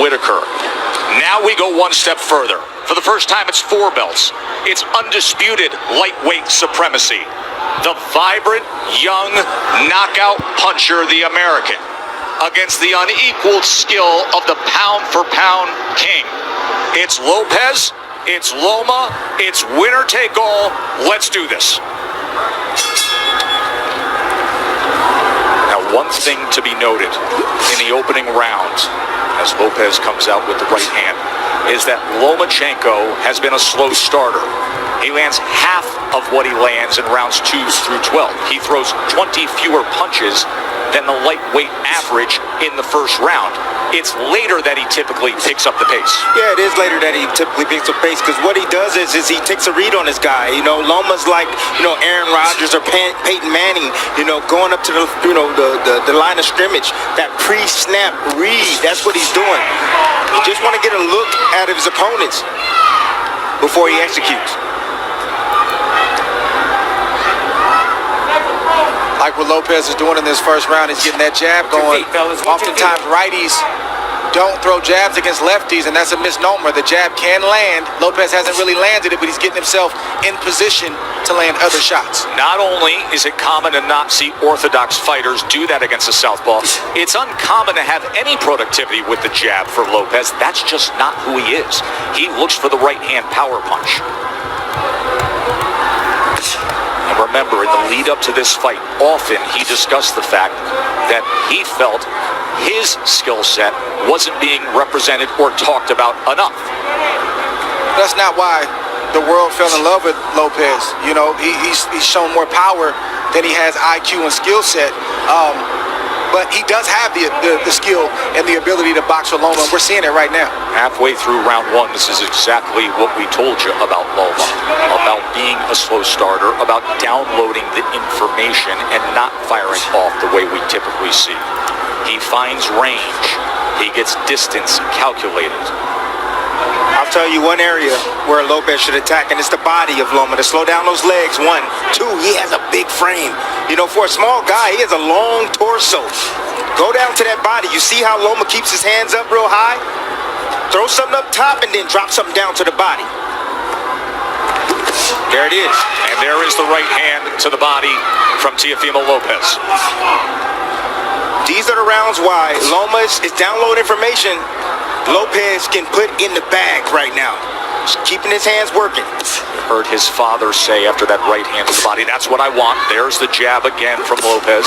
Whitaker. Now we go one step further. For the first time, it's 4 belts. It's undisputed lightweight supremacy. The vibrant, young, knockout puncher, the American, against the unequaled skill of the pound-for-pound king. It's Lopez, it's Loma, it's winner take all. Let's do this. Now, one thing to be noted in the opening round, as Lopez comes out with the right hand, is that Lomachenko has been a slow starter. He lands half of what he lands in rounds 2 through 12. He throws 20 fewer punches than the lightweight average in the first round. It's later that he typically picks up the pace. Yeah, it is later that he typically picks up pace, because what he does is he takes a read on his guy. You know, Loma's like, Aaron Rodgers or Peyton Manning, going up to the line of scrimmage. That pre-snap read, that's what he's doing. Just want to get a look at his opponents before he executes. Like what Lopez is doing in this first round, he's getting that jab going. Oftentimes, righties don't throw jabs against lefties, and that's a misnomer. The jab can land. Lopez hasn't really landed it, but he's getting himself in position to land other shots. Not only is it common to not see orthodox fighters do that against a southpaw, it's uncommon to have any productivity with the jab for Lopez. That's just not who he is. He looks for the right-hand power punch. And remember, in the lead up to this fight, often he discussed the fact that he felt his skill set wasn't being represented or talked about enough. That's not why the world fell in love with Lopez. He's shown more power than he has IQ and skill set. But he does have the skill and the ability to box with Loma. We're seeing it right now. Halfway through round 1, this is exactly what we told you about Loma. About being a slow starter, about downloading the information and not firing off the way we typically see. He finds range. He gets distance calculated. I'll tell you one area where Lopez should attack, and it's the body of Loma, to slow down those legs. 1, 2, he has a big frame. For a small guy, he has a long torso. Go down to that body. You see how Loma keeps his hands up real high? Throw something up top and then drop something down to the body. There it is. And there is the right hand to the body from Teofimo Lopez. These are the rounds why Loma is downloading information Lopez can put in the bag right now. Just keeping his hands working. Heard his father say after that right hand to the body, that's what I want. There's the jab again from Lopez.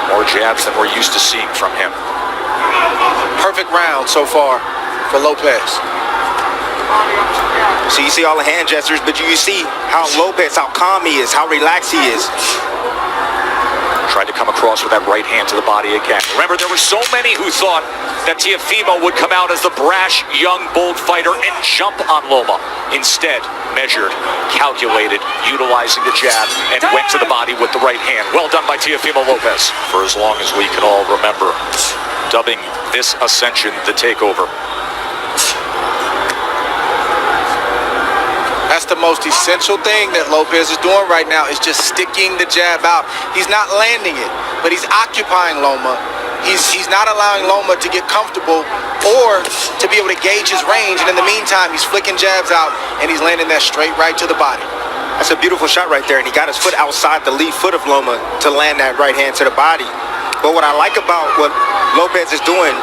More jabs than we're used to seeing from him. Perfect round so far for Lopez. So you see all the hand gestures, but you see how Lopez, how calm he is, how relaxed he is. Tried to come across with that right hand to the body again. Remember, there were so many who thought that Teofimo would come out as the brash, young, bold fighter and jump on Loma. Instead, measured, calculated, utilizing the jab, and went to the body with the right hand. Well done by Teofimo Lopez. For as long as we can all remember, dubbing this ascension the Takeover. That's the most essential thing that Lopez is doing right now, is just sticking the jab out. He's not landing it, but he's occupying Loma. He's not allowing Loma to get comfortable or to be able to gauge his range. And in the meantime, he's flicking jabs out and he's landing that straight right to the body. That's a beautiful shot right there. And he got his foot outside the lead foot of Loma to land that right hand to the body. But what I like about what Lopez is doing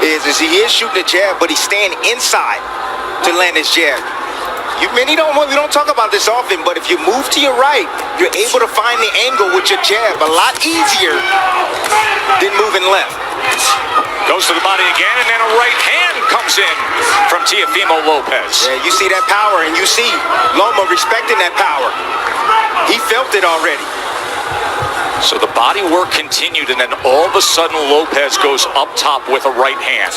is he is shooting a jab, but he's staying inside to land his jab. We don't talk about this often, but if you move to your right, you're able to find the angle with your jab a lot easier than moving left. Goes to the body again, and then a right hand comes in from Teofimo Lopez. Yeah, you see that power, and you see Loma respecting that power. He felt it already. So the body work continued, and then all of a sudden Lopez goes up top with a right hand.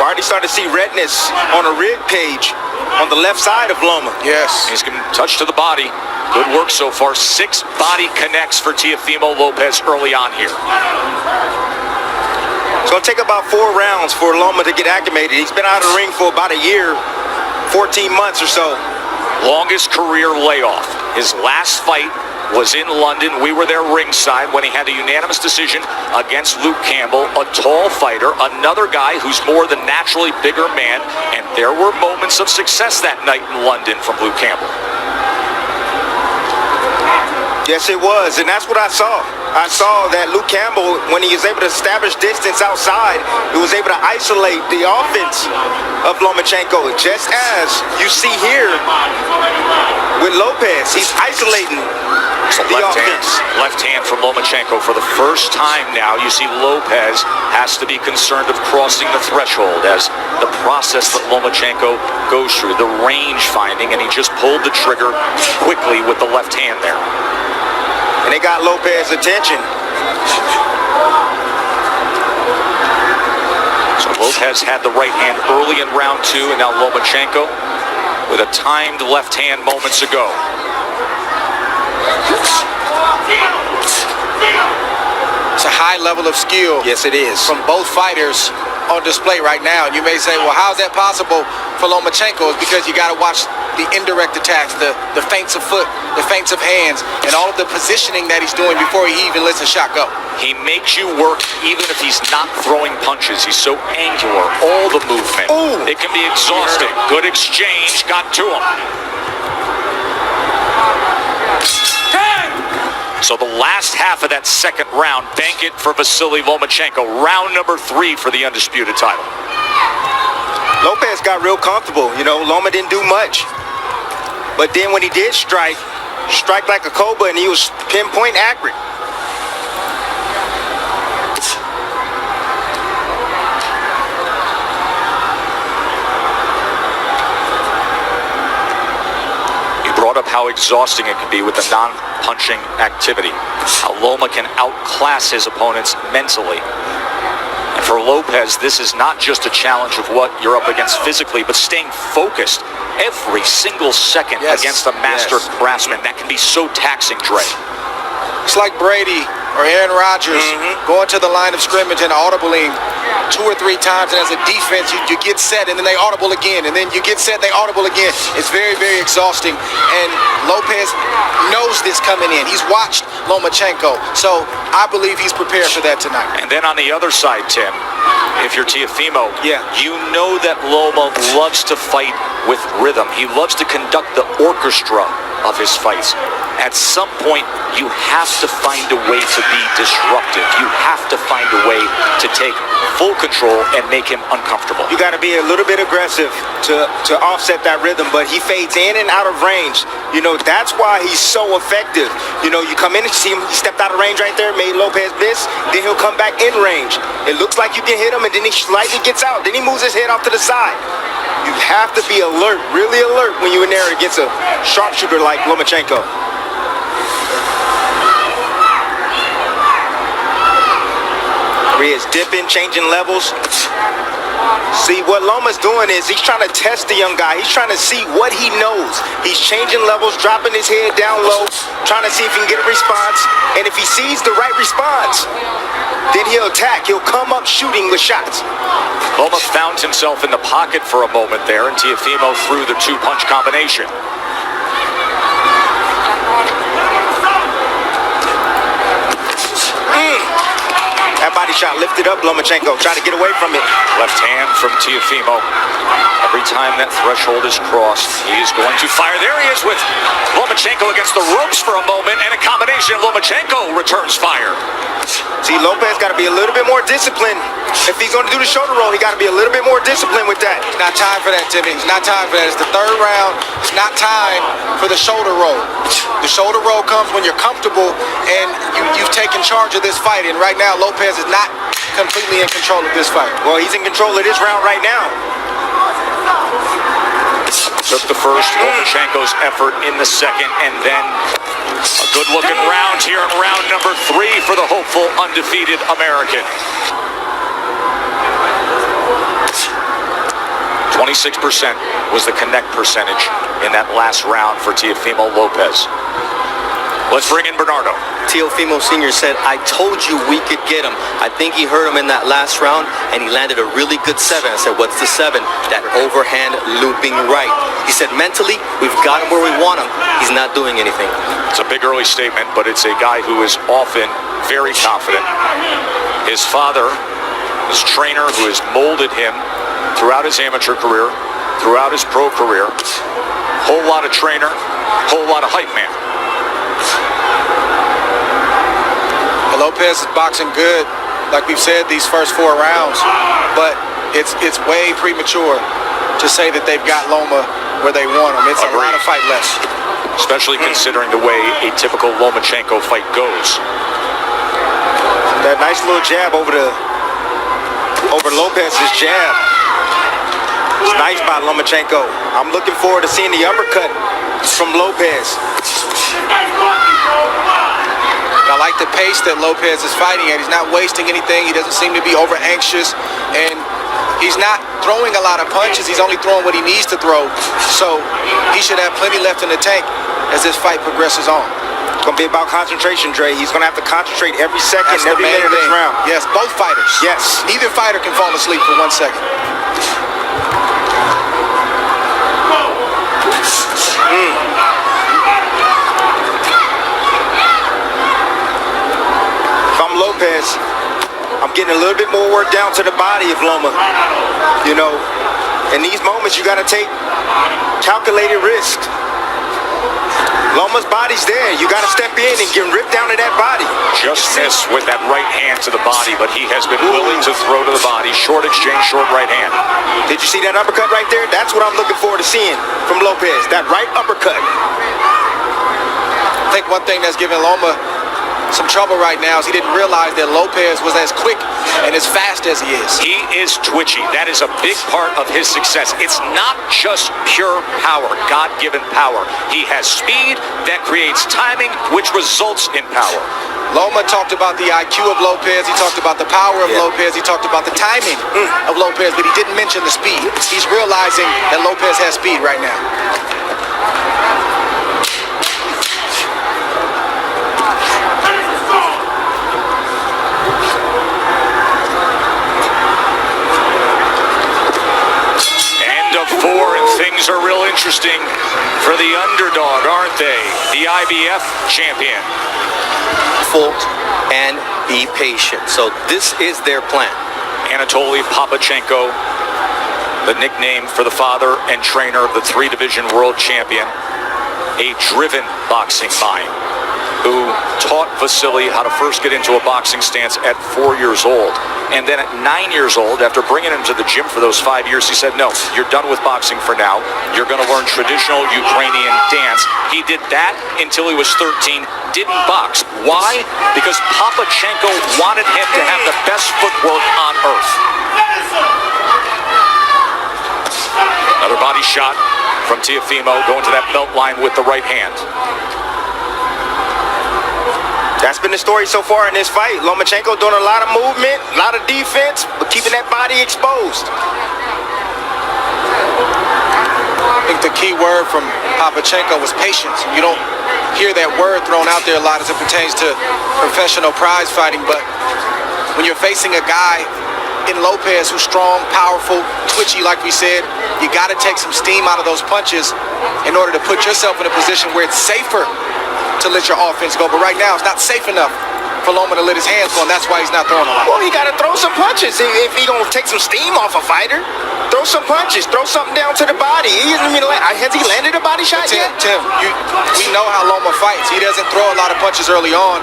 Already started to see redness on a rib cage on the left side of Loma. Yes. He's getting touch to the body. Good work so far. 6 body connects for Teofimo Lopez early on here. It's going to take about 4 rounds for Loma to get acclimated. He's been out of the ring for about a year, 14 months or so. Longest career layoff. His last fight was in London. We were there ringside when he had a unanimous decision against Luke Campbell, a tall fighter, another guy who's more than naturally bigger man, and there were moments of success that night in London from Luke Campbell. Yes, it was, and that's what I saw. I saw that Luke Campbell, when he was able to establish distance outside, he was able to isolate the offense of Lomachenko, just as you see here with Lopez. He's isolating the offense. Left hand from Lomachenko. For the first time now, you see Lopez has to be concerned of crossing the threshold as the process that Lomachenko goes through, the range finding, and he just pulled the trigger quickly with the left hand there. And they got Lopez's attention. So Lopez had the right hand early in round 2, and now Lomachenko with a timed left hand moments ago. It's a high level of skill. Yes, it is. From both fighters on display right now. And you may say, well, how's that possible for Lomachenko? It's because you got to watch the indirect attacks, the feints of foot, the feints of hands, and all of the positioning that he's doing before he even lets a shot go. He makes you work even if he's not throwing punches. He's so angular, all the movement. Ooh. It can be exhausting. Good exchange, got to him. So the last half of that second round, bank it for Vasiliy Lomachenko. Round number 3 for the undisputed title. Lopez got real comfortable. You know, Loma didn't do much. But then when he did strike like a cobra, and he was pinpoint accurate. Brought up how exhausting it can be with the non-punching activity. How Loma can outclass his opponents mentally. And for Lopez, this is not just a challenge of what you're up against physically, but staying focused every single second against a master craftsman. That can be so taxing, Dre. It's like Brady or Aaron Rodgers going to the line of scrimmage and audibling 2 or 3 times, and as a defense, you get set, and then they audible again, and then you get set, they audible again. It's very, very exhausting, and Lopez knows this coming in. He's watched Lomachenko, so I believe he's prepared for that tonight. And then on the other side, Tim, if you're Teofimo, you know that Loma loves to fight with rhythm. He loves to conduct the orchestra of his fights. At some point, you have to find a way to be disruptive. You have to find a way to take full control and make him uncomfortable. You got to be a little bit aggressive to offset that rhythm, but he fades in and out of range. You know, that's why he's so effective. You know, you come in and see him, he stepped out of range right there, made Lopez miss, then he'll come back in range. It looks like you can hit him, and then he slightly gets out. Then he moves his head off to the side. You have to be alert, really alert, when you're in there against a sharpshooter like Lomachenko. He is dipping, changing levels. See, what Loma's doing is he's trying to test the young guy. He's trying to see what he knows. He's changing levels, dropping his head down low, trying to see if he can get a response. And if he sees the right response, then he'll attack. He'll come up shooting with shots. Loma found himself in the pocket for a moment there, and Teofimo threw the 2-punch combination. That body shot lifted up Lomachenko, tried to get away from it. Left hand from Teofimo. Every time that threshold is crossed, he is going to fire. There he is with Lomachenko against the ropes for a moment, and a combination of Lomachenko returns fire. See, Lopez got to be a little bit more disciplined. If he's going to do the shoulder roll, he got to be a little bit more disciplined with that. It's not time for that, Timmy. It's not time for that. It's the 3rd round. It's not time for the shoulder roll. The shoulder roll comes when you're comfortable and you've taken charge of this fight. And right now, Lopez is not completely in control of this fight. Well, he's in control of this round right now. Took the first, Lomachenko's effort in the second, and then a good-looking round here in round number 3 for the hopeful undefeated American. 26% was the connect percentage in that last round for Teofimo Lopez. Let's bring in Bernardo. Teofimo Sr. said, I told you we could get him. I think he hurt him in that last round, and he landed a really good 7. I said, what's the 7? That overhand looping right. He said, mentally, we've got him where we want him. He's not doing anything. It's a big early statement, but it's a guy who is often very confident. His father, his trainer, who has molded him throughout his amateur career, throughout his pro career. Whole lot of trainer, whole lot of hype man. Lopez is boxing good, like we've said, these first 4 rounds, but it's way premature to say that they've got Loma where they want him. It's a lot of fight left. Especially considering the way a typical Lomachenko fight goes. That nice little jab over Lopez's jab. It's nice by Lomachenko. I'm looking forward to seeing the uppercut from Lopez. I like the pace that Lopez is fighting at. He's not wasting anything. He doesn't seem to be over anxious, and he's not throwing a lot of punches. He's only throwing what he needs to throw. So he should have plenty left in the tank as this fight progresses on. It's going to be about concentration, Dre. He's going to have to concentrate every second, That's every minute of this round. Yes, both fighters. Yes. Neither fighter can fall asleep for 1 second. Lopez, I'm getting a little bit more work down to the body of Loma. You know, in these moments, you got to take calculated risk. Loma's body's there. You got to step in and get ripped down to that body. Just missed with that right hand to the body, but he has been willing to throw to the body. Short exchange, short right hand. Did you see that uppercut right there? That's what I'm looking forward to seeing from Lopez, that right uppercut. I think one thing that's giving Loma some trouble right now is he didn't realize that Lopez was as quick and as fast as he is. He is twitchy. That is a big part of his success. It's not just pure power, God-given power. He has speed that creates timing, which results in power. Loma talked about the IQ of Lopez. He talked about the power of Lopez. He talked about the timing of Lopez, but he didn't mention the speed. He's realizing that Lopez has speed right now. And things are real interesting for the underdog, aren't they? The IBF champion. And be patient. So this is their plan. Anatoly Papachenko, the nickname for the father and trainer of the 3-division world champion, a driven boxing mind who taught Vasiliy how to first get into a boxing stance at 4 years old. And then at 9 years old, after bringing him to the gym for those 5 years, he said, no, you're done with boxing for now. You're going to learn traditional Ukrainian dance. He did that until he was 13, didn't box. Why? Because Papachenko wanted him to have the best footwork on earth. Another body shot from Teofimo, going to that belt line with the right hand. That's been the story so far in this fight. Lomachenko doing a lot of movement, a lot of defense, but keeping that body exposed. I think the key word from Papachenko was patience. You don't hear that word thrown out there a lot as it pertains to professional prize fighting, but when you're facing a guy in Lopez who's strong, powerful, twitchy, like we said, you got to take some steam out of those punches in order to put yourself in a position where it's safer to let your offense go. But right now, it's not safe enough for Loma to let his hands go, and that's why he's not throwing a lot. Well, he got to throw some punches. If he going to take some steam off a fighter, throw some punches, throw something down to the body. Has he landed a body shot yet? Tim, we know how Loma fights. He doesn't throw a lot of punches early on.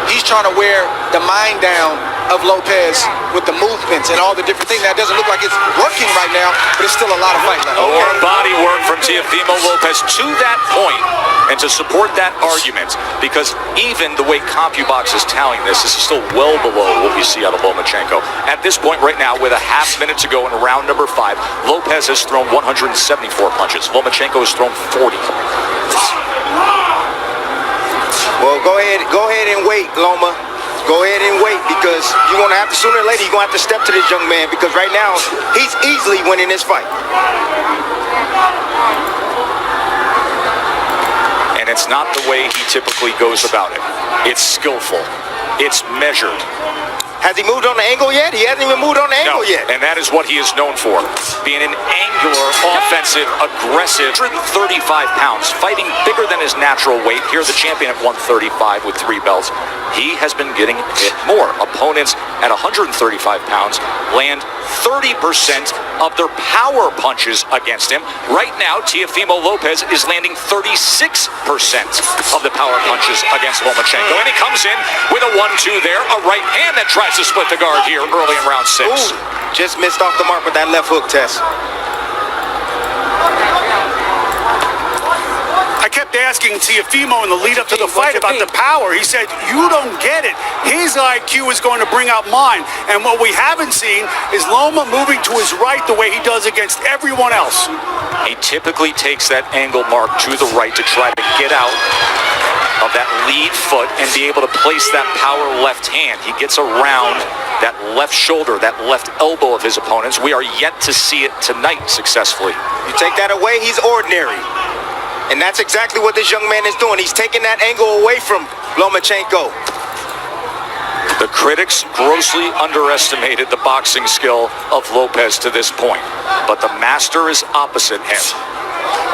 He's trying to wear the mind down of Lopez with the movements and all the different things. That doesn't look like it's working right now, but it's still a lot of fight left. More body work from Teofimo Lopez to that point, and to support that argument, because even the way CompuBox is tallying this is still well below what we see out of Lomachenko. At this point right now, with a half minute to go in round number 5, Lopez has thrown 174 punches. Lomachenko has thrown 40. Well, go ahead and wait, Loma. Go ahead and wait, because you're going to have to, sooner or later, you're going to have to step to this young man, because right now, he's easily winning this fight. and it's not the way he typically goes about it. It's skillful. It's measured. Has he moved on the angle yet? He hasn't even moved on the angle yet. And that is what he is known for. Being an angular, offensive, aggressive, 135 pounds, fighting bigger than his natural weight. Here, the champion at 135 with 3 belts. He has been getting hit more. Opponents at 135 pounds land 30% of their power punches against him. Right now, Teofimo Lopez is landing 36% of the power punches against Lomachenko. And he comes in with a 1-2 there, a right hand that tries to split the guard here early in round 6. Ooh, just missed off the mark with that left hook, Tess. I kept asking Teofimo in the lead up to the fight about the power. He said, you don't get it. His IQ is going to bring out mine. And what we haven't seen is Loma moving to his right the way he does against everyone else. He typically takes that angle mark to the right to try to get out of that lead foot and be able to place that power left hand. He gets around that left shoulder, that left elbow of his opponents. We are yet to see it tonight successfully. You take that away, he's ordinary. And that's exactly what this young man is doing. He's taking that angle away from Lomachenko. The critics grossly underestimated the boxing skill of Lopez to this point, but the master is opposite him.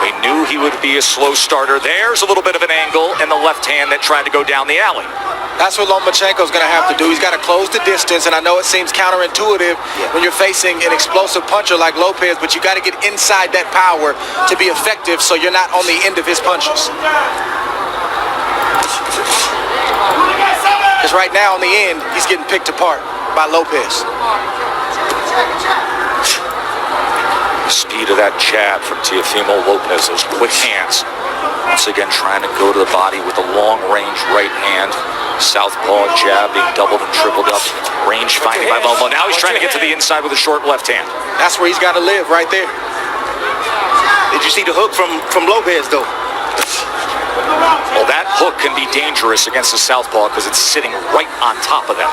We knew he would be a slow starter. There's a little bit of an angle in the left hand that tried to go down the alley. That's what Lomachenko's going to have to do. He's got to close the distance, and I know it seems counterintuitive when you're facing an explosive puncher like Lopez, but you got to get inside that power to be effective so you're not on the end of his punches. Because right now, on the end, he's getting picked apart by Lopez. The speed of that jab from Teofimo Lopez, those quick hands. Once again, trying to go to the body with a long-range right hand. Southpaw jab being doubled and tripled up. Range finding by Loma. Now he's trying to get to the inside with a short left hand. That's where he's got to live, right there. Did you see the hook from Lopez, though? Well, that hook can be dangerous against the southpaw because it's sitting right on top of them.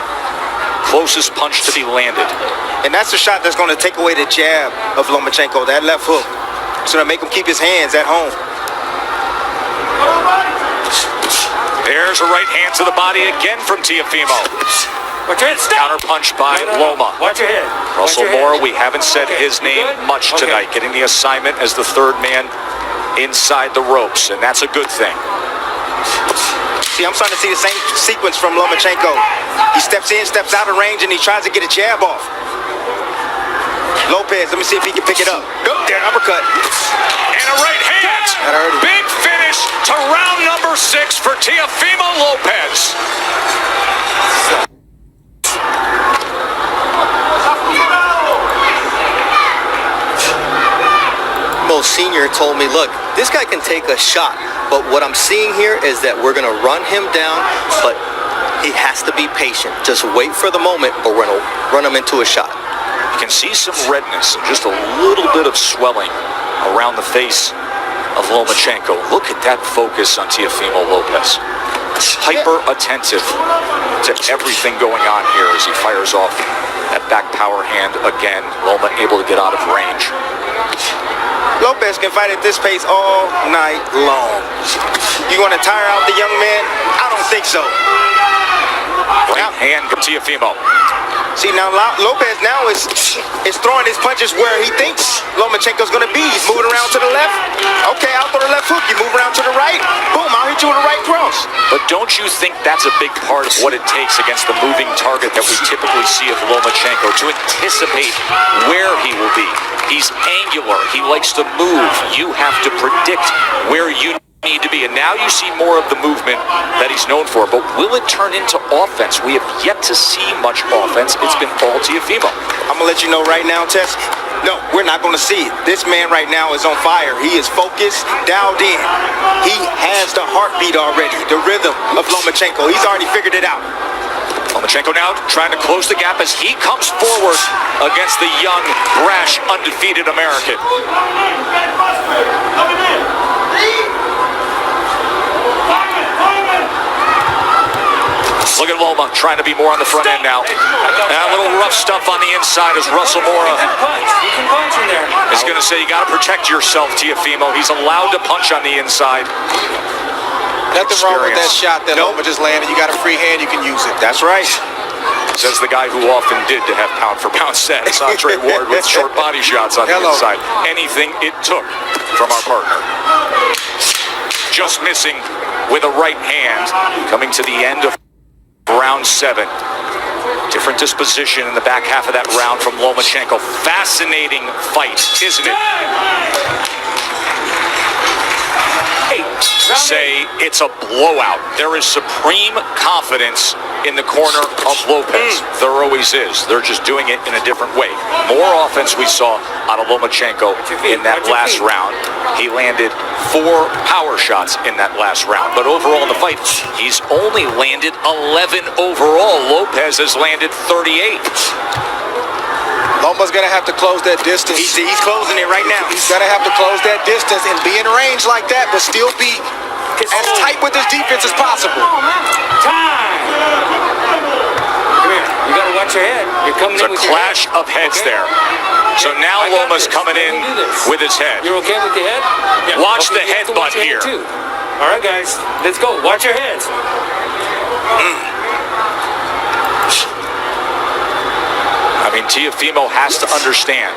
Closest punch to be landed. And that's the shot that's going to take away the jab of Lomachenko, that left hook. It's going to make him keep his hands at home. There's a right hand to the body again from Teofimo. Counter punch by Loma. Watch your head. Russell Moore, we haven't said his name much tonight. Getting the assignment as the third man inside the ropes, and that's a good thing. See, I'm starting to see the same sequence from Lomachenko. He steps in, steps out of range, and he tries to get a jab off. Lopez, let me see if he can pick it up. Go there, uppercut. And a right hand. Big finish to round number 6 for Teofimo Lopez. Senior told me, look, this guy can take a shot, but what I'm seeing here is that we're going to run him down, but he has to be patient. Just wait for the moment, or we're going to run him into a shot. You can see some redness and just a little bit of swelling around the face of Lomachenko. Look at that focus on Teofimo Lopez. Hyper attentive to everything going on here as he fires off that back power hand again. Loma able to get out of range. Lopez can fight at this pace all night long. You want to tire out the young man? I don't think so. Right hand from Teofimo. See, now Lopez now is throwing his punches where he thinks Lomachenko's going to be. He's moving around to the left. Okay, I'll throw the left hook. You move around to the right. Boom, I'll hit you with a right cross. But don't you think that's a big part of what it takes against the moving target that we typically see of Lomachenko, to anticipate where he will be? He's angular. He likes to move. You have to predict where you need to be, and now you see more of the movement that he's known for. But will it turn into offense? We have yet to see much offense. It's been all Teofimo. I'm gonna let you know right now, Tess. No, we're not gonna see it. This man right now is on fire. He is focused, dialed in. He has the heartbeat already, the rhythm of Lomachenko. He's already figured it out. Lomachenko now trying to close the gap as he comes forward against the young, brash, undefeated American. Look at Loma trying to be more on the front end now. A little rough stuff on the inside as Russell Mora is going to say you got to protect yourself, Teofimo. He's allowed to punch on the inside. Nothing wrong with that experience. shot that Loma just landed. You got a free hand, you can use it. That's right. Says the guy who often did to have pound-for-pound stats, Andre Ward, with short body shots on the inside. Anything it took from our partner. Just missing with a right hand, coming to the end of round 7. Different disposition in the back half of that round from Lomachenko. Fascinating fight, isn't it? Say it's a blowout. There is supreme confidence in the corner of Lopez. There always is. They're just doing it in a different way. More offense we saw out of Lomachenko in that last round. He landed 4 power shots in that last round. But overall in the fight, he's only landed 11 overall. Lopez has landed 38. Loma's going to have to close that distance. He's closing it right now. He's going to have to close that distance and be in range like that, but still be as tight with his defense as possible. Time! Come here. You got to watch your head. You're coming in with your head. It's a clash of heads there. So now I got Loma's this. coming in Let me do this. with his head. You're okay with the head? Yeah. Watch the you have to headbutt watch your here. head too. All right, guys. Let's go. Watch your heads. I mean, Teofimo has to understand.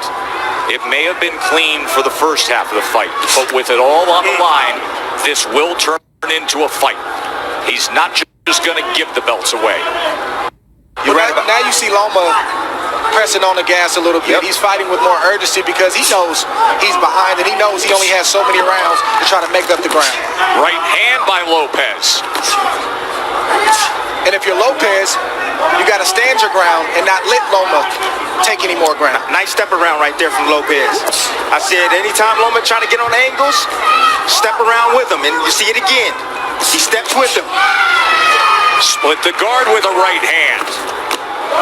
It may have been clean for the first half of the fight, but with it all on the line, this will turn into a fight. He's not just going to give the belts away. You're right. Now you see Loma pressing on the gas a little bit. Yep. He's fighting with more urgency because he knows he's behind and he knows he only has so many rounds to try to make up the ground. Right hand by Lopez. And if you're Lopez, you got to stand your ground and not let Loma take any more ground. Nice step around right there from Lopez. I said anytime Loma trying to get on angles, step around with him. And you see it again. He steps with him. Split the guard with a right hand.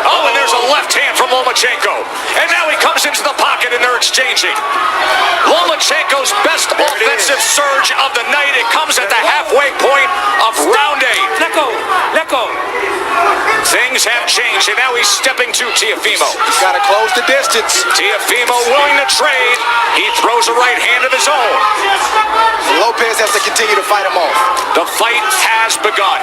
Oh, and there's a left hand from Lomachenko. And now he comes into the pocket and they're exchanging. Lomachenko's best offensive surge of the night. It comes at the halfway point of round 8. Let go. Let go. Things have changed, and now he's stepping to Teofimo. He's got to close the distance. Teofimo willing to trade. He throws a right hand of his own. Lopez has to continue to fight him off. The fight has begun.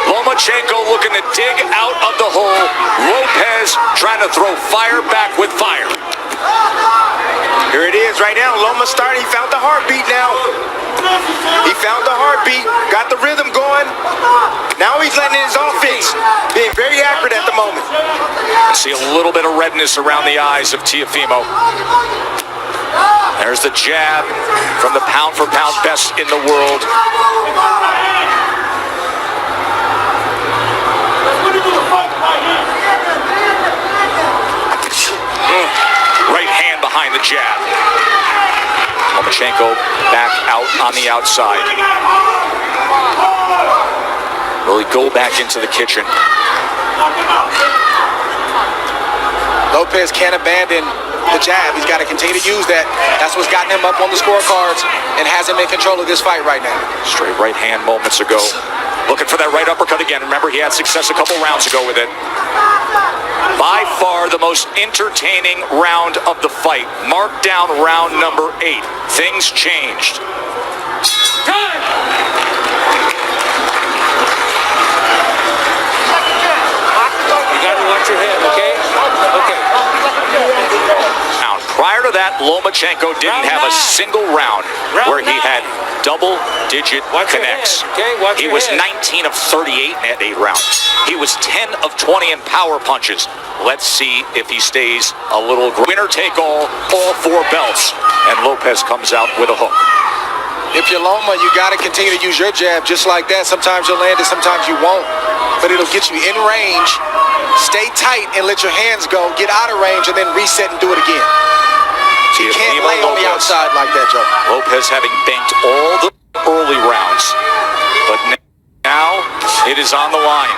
Lomachenko looking to dig out of the hole. Lopez trying to throw fire back with fire. Here it is right now. Loma starting. He found the heartbeat now. He found the heartbeat. Got the rhythm going. Now he's letting his offense. Being very accurate at the moment. See a little bit of redness around the eyes of Teofimo. There's the jab from the pound-for-pound best in the world. Right hand behind the jab. Lomachenko back out on the outside. Will he go back into the kitchen? Lopez can't abandon the jab. He's got to continue to use that. That's what's gotten him up on the scorecards and has him in control of this fight right now. Straight right hand moments ago. Looking for that right uppercut again. Remember, he had success a couple rounds ago with it. By far the most entertaining round of the fight. Mark down round number 8. Things changed. Time! You got to watch your head, okay? Okay. Now, prior to that, Lomachenko didn't have a single round where he had double-digit connects. He was 19 of 38 in that 8 rounds. He was 10 of 20 in power punches. Let's see if he stays a little winner take all 4 belts. And Lopez comes out with a hook. If you're Loma, you got to continue to use your jab just like that. Sometimes you'll land it, sometimes you won't. But it'll get you in range. Stay tight and let your hands go. Get out of range and then reset and do it again. You can't lay on the outside like that, Joe. Lopez having banked all the early rounds. But now it is on the line.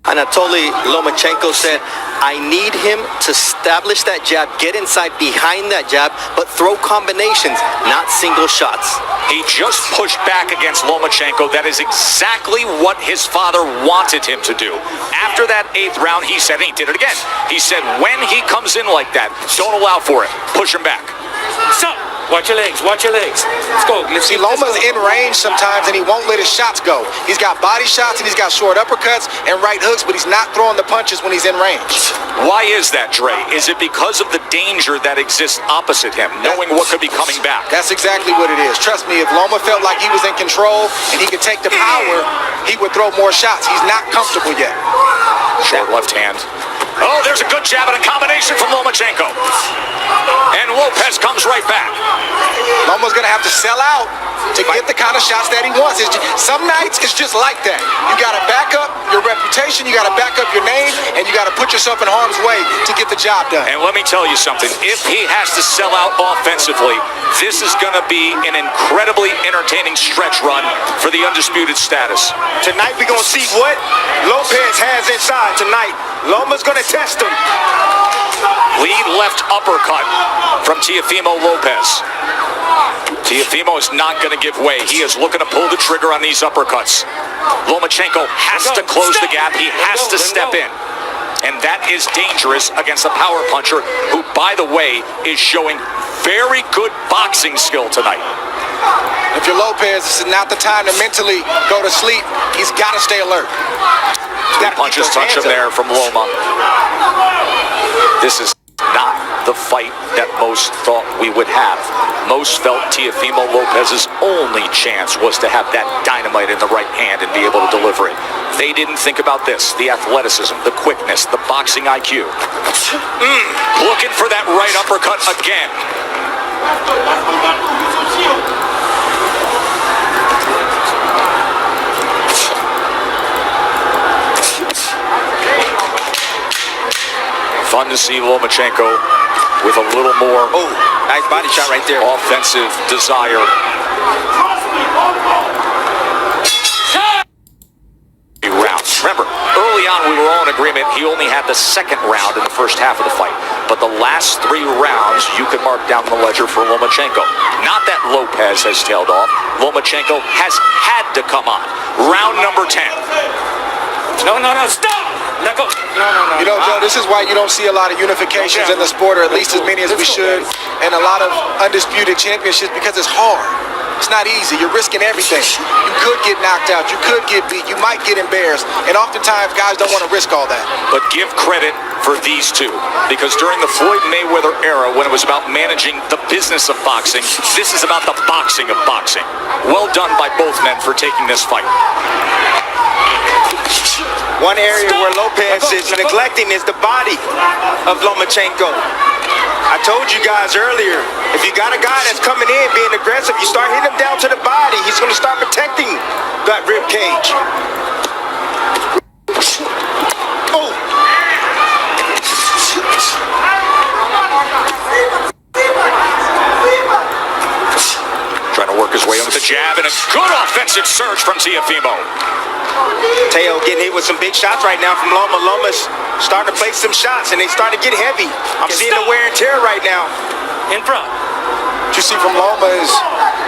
Anatoly Lomachenko said, I need him to establish that jab, get inside behind that jab, but throw combinations, not single shots. He just pushed back against Lomachenko. That is exactly what his father wanted him to do. After that 8th round, he said, and he did it again. He said, when he comes in like that, don't allow for it. Push him back. Stop. Watch your legs. Watch your legs. Let's go. Let's See, Loma's in range sometimes, and he won't let his shots go. He's got body shots, and he's got short uppercuts and right hooks, but he's not throwing the punches when he's in range. Why is that, Dre? Is it because of the danger that exists opposite him, knowing what could be coming back? That's exactly what it is. Trust me, if Loma felt like he was in control and he could take the power, he would throw more shots. He's not comfortable yet. Short left hand. Oh, there's a good jab and a combination from Lomachenko. And Lopez comes right back. Loma's going to have to sell out to get the kind of shots that he wants. Some nights it's just like that. You got to back up your reputation, you got to back up your name, and you got to put yourself in harm's way to get the job done. And let me tell you something. If he has to sell out offensively, this is going to be an incredibly entertaining stretch run for the undisputed status. Tonight we're going to see what Lopez has inside tonight. Loma's going to test him. Lead left uppercut from Teofimo Lopez. Teofimo is not going to give way. He is looking to pull the trigger on these uppercuts. Lomachenko has to close the gap. He has to step in. And that is dangerous against a power puncher who, by the way, is showing very good boxing skill tonight. If you're Lopez, this is not the time to mentally go to sleep. He's got to stay alert. Three punches touch him there from Loma. This is not the fight that most thought we would have. Most felt Teofimo Lopez's only chance was to have that dynamite in the right hand and be able to deliver it. They didn't think about this, the athleticism, the quickness, the boxing IQ. Looking for that right uppercut again. Fun to see Lomachenko with a little more Nice body shot right there. offensive desire. Rounds. Remember, early on we were all in agreement he only had the second round in the first half of the fight. But the last 3 rounds you can mark down the ledger for Lomachenko. Not that Lopez has tailed off. Lomachenko has had to come on. Round number 10. No, stop! Now go. No. You know, Joe, this is why you don't see a lot of unifications in the sport, or at least as many as we should, and a lot of undisputed championships, because it's hard. It's not easy. You're risking everything. You could get knocked out. You could get beat. You might get embarrassed. And oftentimes, guys don't want to risk all that. But give credit for these two, because during the Floyd Mayweather era, when it was about managing the business of boxing, this is about the boxing of boxing. Well done by both men for taking this fight. One area where Lopez is neglecting is the body of Lomachenko. I told you guys earlier, if you got a guy that's coming in being aggressive, you start hitting him down to the body, he's going to start protecting that rib cage. Trying to work his way in with the jab and a good offensive surge from Teofimo. Teo getting hit with some big shots right now from Loma. Loma's starting to place some shots, and they start to get heavy. I'm seeing the wear and tear right now. In front. What you see from Loma is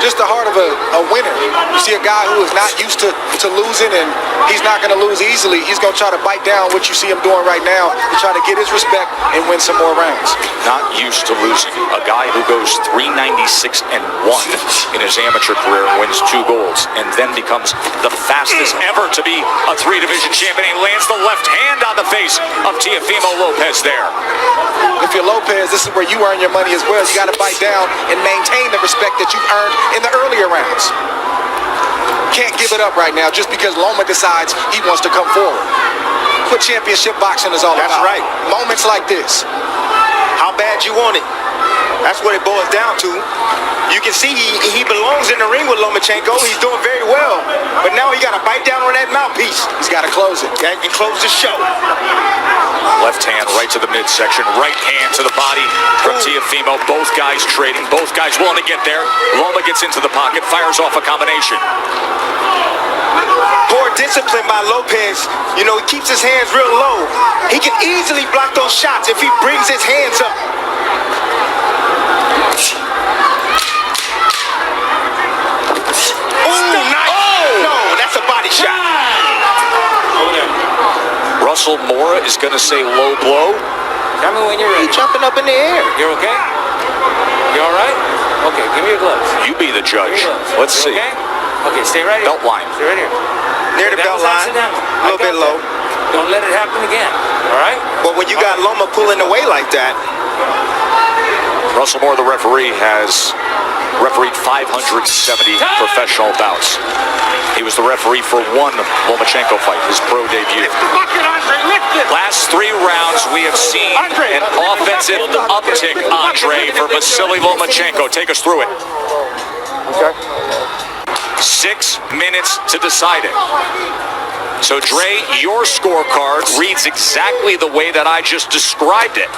just the heart of a winner. You see a guy who is not used to losing, and he's not going to lose easily. He's going to try to bite down what you see him doing right now to try to get his respect and win some more rounds. Not used to losing. A guy who goes 396-1 in his amateur career and wins 2 golds, and then becomes the fastest ever to be a 3-division champion. He lands the left hand on the face of Teofimo Lopez there. If you're Lopez, this is where you earn your money as well. You got to bite down and maintain the respect that you've earned in the earlier rounds. Can't give it up right now just because Loma decides he wants to come forward. What championship boxing is all about. That's right. Moments like this. How bad you want it. That's what it boils down to. You can see he belongs in the ring with Lomachenko. He's doing very well. But now he got to bite down on that mouthpiece. He's got to close it. And close the show. Left hand right to the midsection. Right hand to the body from Teofimo. Both guys trading. Both guys willing to get there. Loma gets into the pocket. Fires off a combination. Poor discipline by Lopez. You know, he keeps his hands real low. He can easily block those shots if he brings his hands up. No, that's a body shot. Russell Mora is going to say low blow. Tell me when you're ready. He's jumping up in the air. You're okay? You all right? Okay, give me your gloves. You be the judge. Give me your gloves. Let's see. Okay? Okay, stay right here. Belt line. Stay right here. Near the That belt was line, accidental. a little I got bit low. that. Don't let it happen again. All right? But when you got Loma pulling away like that, Russell Moore, the referee, has refereed 570 professional bouts. He was the referee for one Lomachenko fight, his pro debut. Last 3 rounds, we have seen an offensive uptick, Andre, for Vasiliy Lomachenko. Take us through it. okay. 6 minutes to decide it. So, Dre, your scorecard reads exactly the way that I just described it.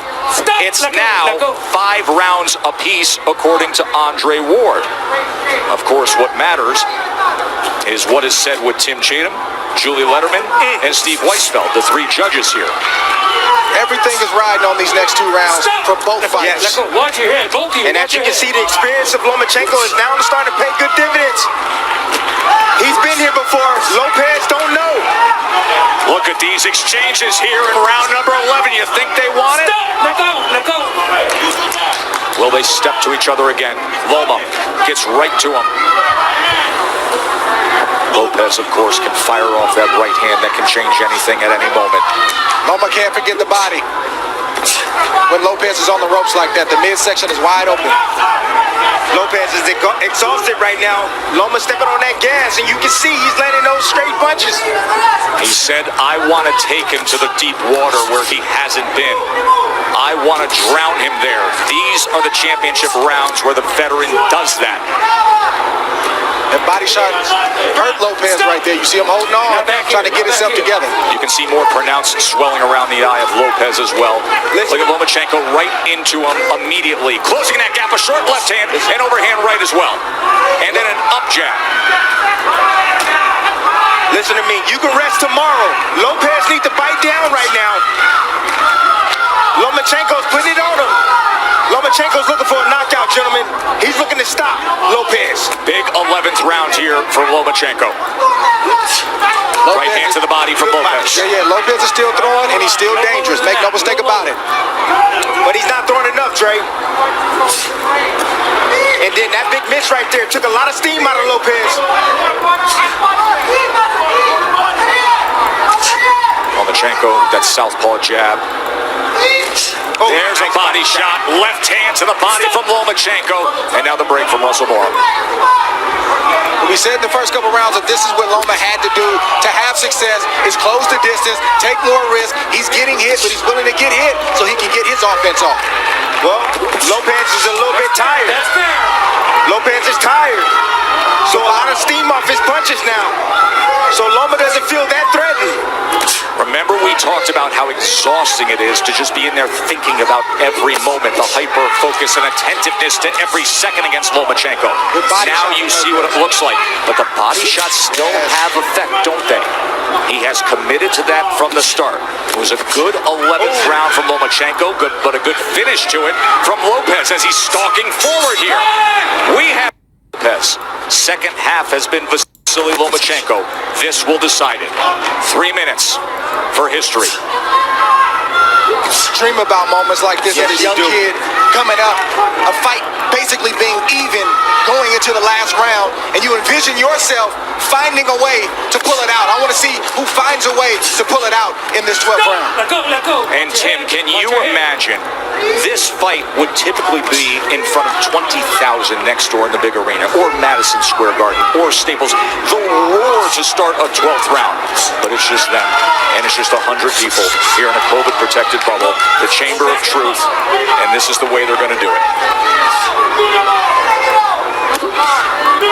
It's now 5 rounds apiece, according to Andre Ward. Of course, what matters is what is said with Tim Cheatham, Julie Letterman, and Steve Weisfeld, the 3 judges here. Everything is riding on these next 2 rounds for both fights. Yes. Watch your head. Both of you. And as you can see, the experience of Lomachenko is now starting to pay good dividends. He's been here before. Lopez don't know. Look at these exchanges here in round number 11. You think they want it? Let go. Let go. Will they step to each other again? Loma gets right to him. Lopez, of course, can fire off that right hand that can change anything at any moment. Loma can't forget the body. When Lopez is on the ropes like that, the midsection is wide open. Lopez is exhausted right now. Loma stepping on that gas, and you can see he's landing those straight punches. He said, I want to take him to the deep water where he hasn't been. I want to drown him there. These are the championship rounds where the veteran does that. That body shot hurt Lopez right there. You see him holding on, trying to get himself together. You can see more pronounced swelling around the eye of Lopez as well. Look at Lomachenko right into him immediately. Closing that gap, a short left hand and overhand right as well. And then an up jab. Listen to me. You can rest tomorrow. Lopez needs to bite down right now. Lomachenko's putting it on him. Lomachenko's looking for a knockout, gentlemen. He's looking to stop Lopez. Big 11th round here for Lomachenko. Right hand to the body from Lopez. Yeah, Lopez is still throwing, and he's still dangerous. Make no mistake about it. But he's not throwing enough, Dre. And then that big miss right there took a lot of steam out of Lopez. Lomachenko, that southpaw jab. Oh, There's a body shot. Left hand to the body from Lomachenko. And now the break from Russell Moore. We said in the first couple rounds that this is what Loma had to do to have success, is close the distance, take more risk. He's getting hit, but he's willing to get hit so he can get his offense off. Well, Lopez is a little bit tired. That's fair. Lopez is tired. So a lot of steam off his punches now. So Loma doesn't feel that threatened. Remember, we talked about how exhausting it is to just be in there thinking about every moment, the hyper focus and attentiveness to every second against Lomachenko. Now you see what it looks like. But the body shots still have effect, don't they? He has committed to that from the start. It was a good 11th round from Lomachenko, but a good finish to it from Lopez as he's stalking forward here. We have Lopez. Second half has been Vasiliy Lomachenko. This will decide it. 3 minutes for history. Dream about moments like this as a young kid coming up, a fight basically being even going into the last round, and you envision yourself finding a way to pull it out. I want to see who finds a way to pull it out in this 12th round. Let go. And Tim, can you imagine this fight would typically be in front of 20,000 next door in the big arena, or Madison Square Garden, or Staples. The roar to start a 12th round. But it's just them, and it's just 100 people here in a COVID-protected bubble, the Chamber of Truth, and this is the way they're going to do it.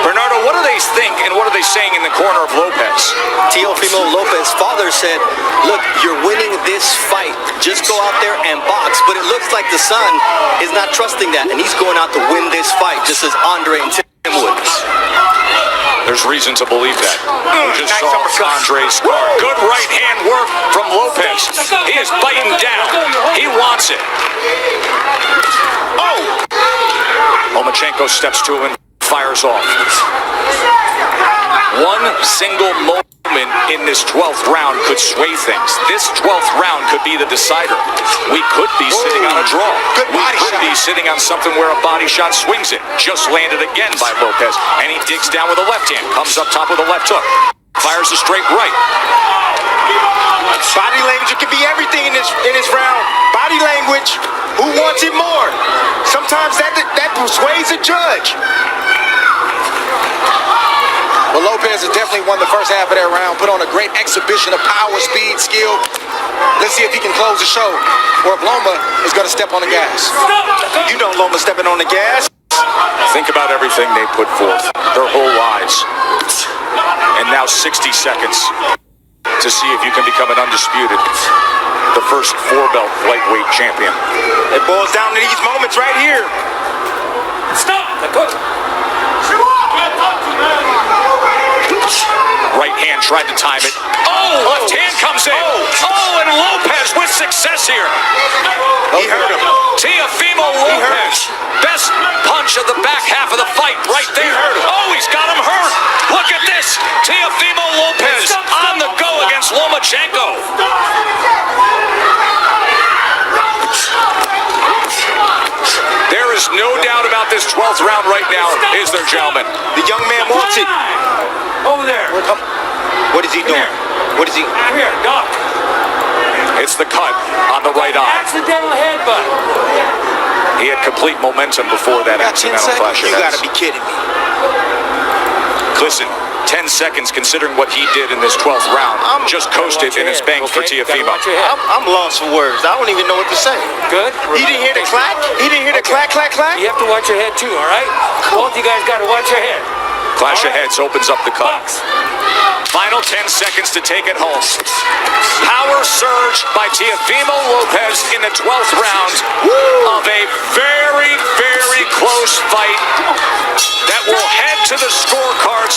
Bernardo, what do they think and what are they saying in the corner of Lopez? Teofimo Lopez' father said, look, you're winning this fight. Just go out there and box. But it looks like the son is not trusting that, and he's going out to win this fight, just as Andre and Tim would. There's reason to believe that. We just saw Andre's scar. Good right hand work from Lopez. He is biting down. He wants it. Oh! Lomachenko steps to him and fires off. One single moment moment in this 12th round could sway things. This 12th round could be the decider. We could be sitting on a draw. Good We body could shot. be sitting on something where a body shot swings it. Just landed again by Lopez, and he digs down with a left hand. Comes up top with a left hook. Fires a straight right. Body language, it could be everything in this round. Body language, who wants it more? Sometimes that persuades a judge. Well, Lopez has definitely won the first half of that round, put on a great exhibition of power, speed, skill. Let's see if he can close the show, or if Loma is going to step on the gas. You know Loma stepping on the gas. Think about everything they put forth, their whole lives. And now 60 seconds to see if you can become an undisputed, the first four-belt lightweight champion. It boils down to these moments right here. Stop! Right hand tried to time it. Oh, left hand comes in. Oh, and Lopez with success here. He hurt him. Teofimo Lopez. Best punch of the back half of the fight right there. Oh, he's got him hurt. Look at this. Teofimo Lopez on the go against Lomachenko. There is no doubt about this 12th round right now, is there, gentlemen? The young man wants it. Over there. What is he doing? What is he? Here, Doc. It's the cut on the right eye. Accidental headbutt. He had complete momentum before that accidental flash of You gotta heads. be kidding me. Listen, 10 seconds considering what he did in this 12th round. Just coasted and it's banked for Teofimo. I'm lost for words. I don't even know what to say. Good. He didn't hear the clack? He didn't hear the clack, clack, clack? You have to watch your head too, all right? Both you guys got to watch your head. Clash of heads opens up the cut. Box. Final 10 seconds to take it home. Power surge by Teofimo Lopez in the 12th round of a very, very close fight that will head to the scorecards